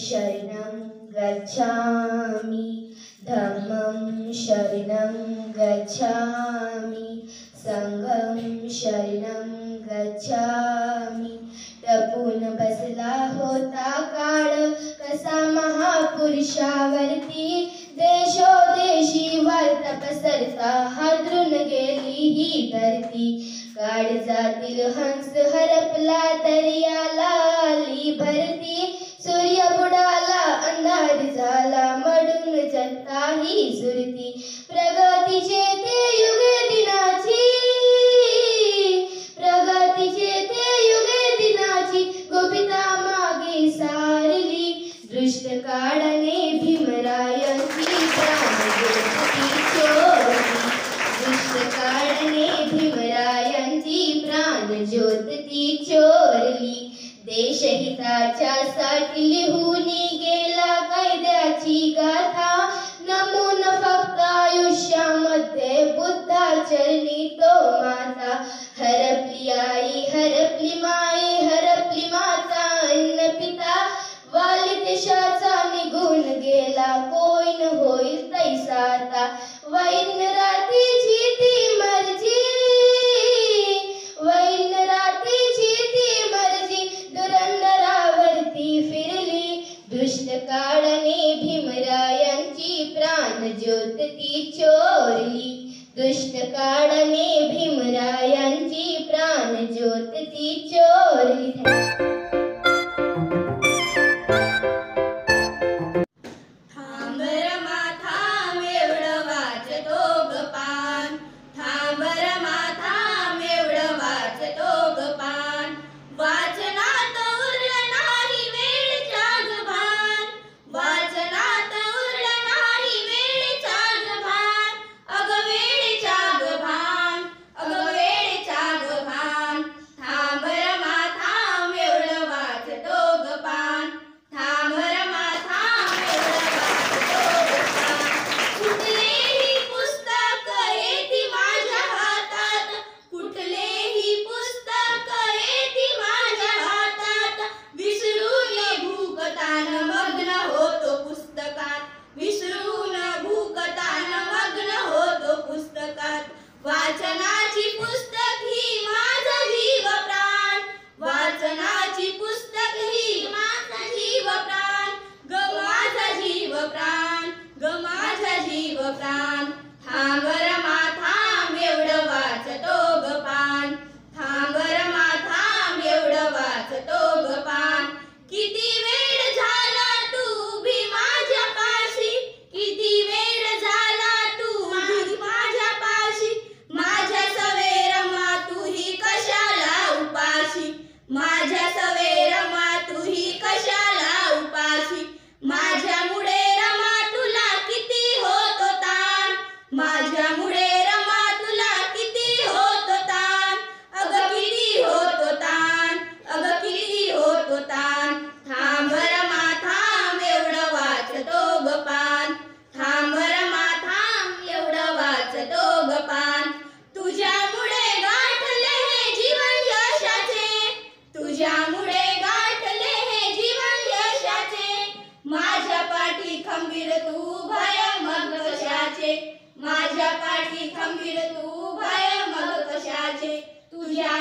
शरणं गच्छामि धम्मं शरणं गच्छामि संघं शरणं गच्छामि। तपून बसला होता काळ कसा महापुरुषावरती, देशोदेशी वार्ता पसरता हादरून गेली ही धरती। काळजातील हंस हरपला दर्याला आली भरती, सूर्य बुडाला अंधार झाला मडून जनता ही सुरती। प्रगतीचे ते युगे दिनाची, प्रगतीचे ते युगे दिनाची गोपिता मागे सारली। दृष्ट काळाने भीमरायांची प्राणज्योती चोरली, दृष्ट काळाने भीमरायांची प्राणज्योती चोरली। देशहिताच्या साठी लिहून गेला कायद्याची गाथा, नमून फक्त आयुष्यामध्ये बुद्धाचरणी तो माता। हरपली आई हरपली माई हरपली माता अन्न पिता, वाली देशाचा निघून गेला कोण होईल तैसा आता। वैन रातीची ती मर्जी, वैन रातीची ती मर्जी दुरंदरावरती फिरली। दुष्ट काळाने भीमरायांची प्राणज्योती चोरली, दुष्ट काळाने भीमरायांची प्राणज्योती चोरली। वाचनाची पुस्तक ही माझा जीव प्राण, वाचनाची पुस्तक ही माझा जीव प्राण, ग माझा जीव प्राण, ग माझा जीव प्राण। थांब रमा थांब एवढं वाचतो ग पान, थांब रमा थांब एवढं वाचतो ग पान। किती वेळ झाला तू उभी माझ्या पाशी, किती वेळ झाला तू उभी माझ्या पाशी। माझ्या सवेर मा तू ही कशाला उपाशी, माझ्या सवेर मा तू ही कशाला उपाशी। माझ्यामुळे रमा तुला किती होतो ताण, माझ्यामुळे रमा तुला किती होतो ताण, अग किती होतो ताण, अग किती होतो ताण। थांब रमा थांब एवढं वाचतो ग पान, थांब रमा थांब एवढं वाचतो ग पान। तुझ्यामुळे गाठले हे जीवन यशाचे, तुझ्यामुळे गाठले हे जीवन यशाचे। माझ्या पाठी खंबीर तू भय मग कशाचे, माझ्या पाठी खंबीर तू भय मग कशाचे। तुझ्या